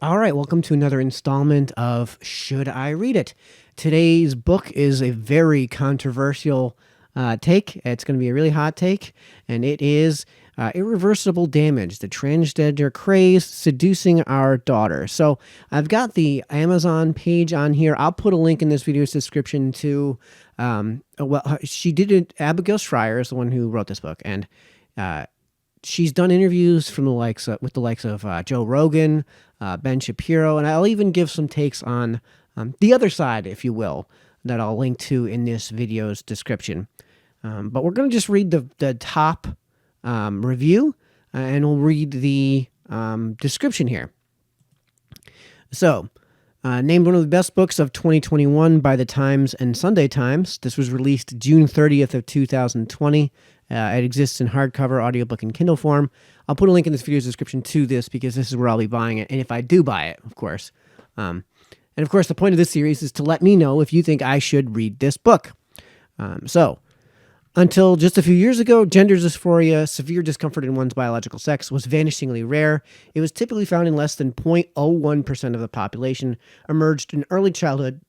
All right, welcome to another installment of Should I Read It? Today's book is a very controversial take. It's going to be a really hot take, and it is Irreversible Damage, the Transgender Craze Seducing Our Daughter. So I've got the Amazon page on here. I'll put a link in this video's description to, she did it, Abigail Shrier is the one who wrote this book, and she's done interviews from with the likes of Joe Rogan, Ben Shapiro, and I'll even give some takes on the other side, if you will, that I'll link to in this video's description. But we're going to just read the top review, and we'll read the description here. So, named one of the best books of 2021 by the Times and Sunday Times. This was released June 30th of 2020. It exists in hardcover, audiobook, and Kindle form. I'll put a link in this video's description to this because this is where I'll be buying it, and if I do buy it, of course. And of course, the point of this series is to let me know if you think I should read this book. Until just a few years ago, gender dysphoria, severe discomfort in one's biological sex, was vanishingly rare. It was typically found in less than 0.01% of the population, emerged in early childhood,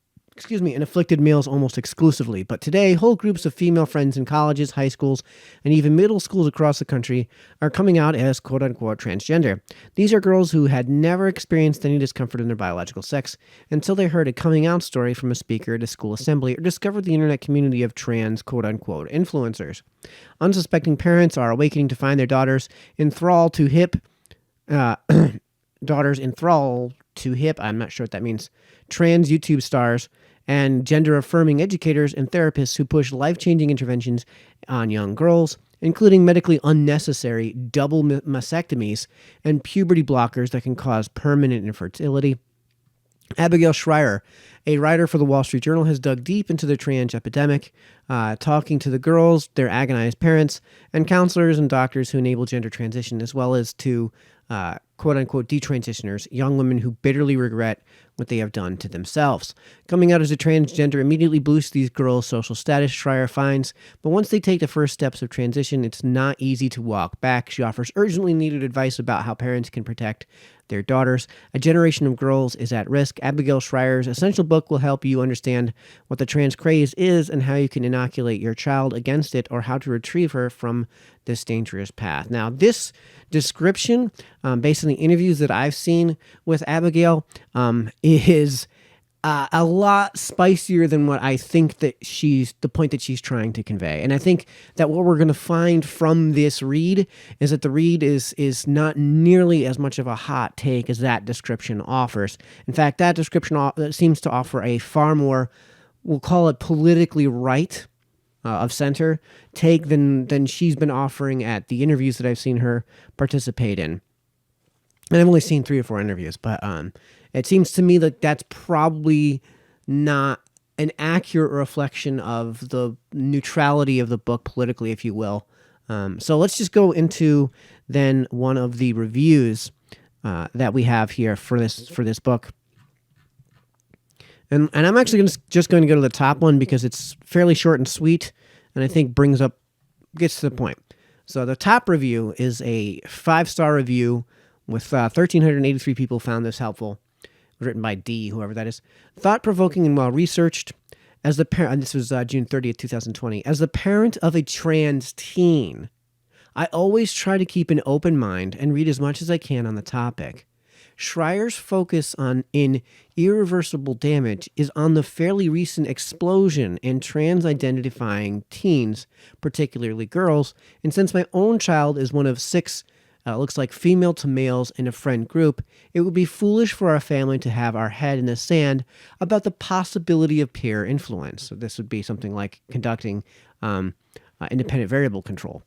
and afflicted males almost exclusively. But today, whole groups of female friends in colleges, high schools, and even middle schools across the country are coming out as quote-unquote transgender. These are girls who had never experienced any discomfort in their biological sex until they heard a coming out story from a speaker at a school assembly or discovered the internet community of trans quote-unquote influencers. Unsuspecting parents are awakening to find their daughters enthralled to hip, I'm not sure what that means, trans YouTube stars, and gender-affirming educators and therapists who push life-changing interventions on young girls, including medically unnecessary double mastectomies and puberty blockers that can cause permanent infertility. Abigail Shrier, a writer for the Wall Street Journal, has dug deep into the trans epidemic, talking to the girls, their agonized parents, and counselors and doctors who enable gender transition, as well as to quote-unquote detransitioners, young women who bitterly regret what they have done to themselves. Coming out as a transgender immediately boosts these girls' social status, Shrier finds, but once they take the first steps of transition, it's not easy to walk back. She offers urgently needed advice about how parents can protect their daughters. A generation of girls is at risk. Abigail Shrier's essential book will help you understand what the trans craze is and how you can inoculate your child against it, or how to retrieve her from this dangerous path. Now, this description, based on the interviews that I've seen with Abigail, is a lot spicier than what I think that the point that she's trying to convey. And I think that what we're going to find from this read is that the read is not nearly as much of a hot take as that description offers. In fact, that description seems to offer a far more, we'll call it politically right, of center take than she's been offering at the interviews that I've seen her participate in. And I've only seen 3 or 4 interviews, but it seems to me that that's probably not an accurate reflection of the neutrality of the book politically, if you will. So let's just go into then one of the reviews that we have here for this book. And I'm actually just going to go to the top one because it's fairly short and sweet, and I think gets to the point. So the top review is a 5-star review with 1,383 people found this helpful. It was written by D, whoever that is. Thought-provoking and well-researched. As the parent, this was June 30th, 2020. As the parent of a trans teen, I always try to keep an open mind and read as much as I can on the topic. Shrier's focus in Irreversible Damage is on the fairly recent explosion in trans-identifying teens, particularly girls, and since my own child is one of 6 looks like female to males in a friend group, it would be foolish for our family to have our head in the sand about the possibility of peer influence. So this would be something like conducting independent variable control.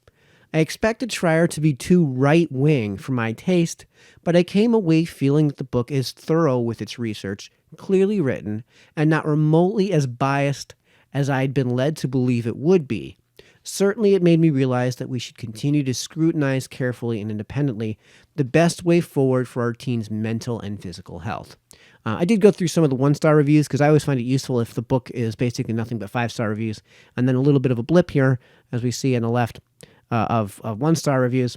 I expected Shrier to be too right-wing for my taste, but I came away feeling that the book is thorough with its research, clearly written, and not remotely as biased as I'd been led to believe it would be. Certainly, it made me realize that we should continue to scrutinize carefully and independently the best way forward for our teens' mental and physical health. I did go through some of the 1-star reviews because I always find it useful if the book is basically nothing but 5-star reviews, and then a little bit of a blip here, as we see on the left, of 1-star reviews.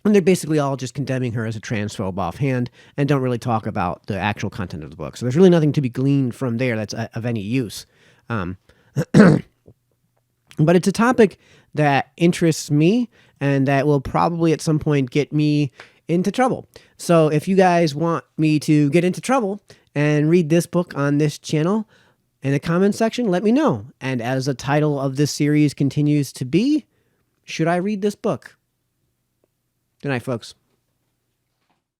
And they're basically all just condemning her as a transphobe offhand and don't really talk about the actual content of the book. So there's really nothing to be gleaned from there that's of any use. But it's a topic that interests me and that will probably at some point get me into trouble. So if you guys want me to get into trouble and read this book on this channel, in the comment section, let me know. And as the title of this series continues to be, should I read this book? Good night, folks.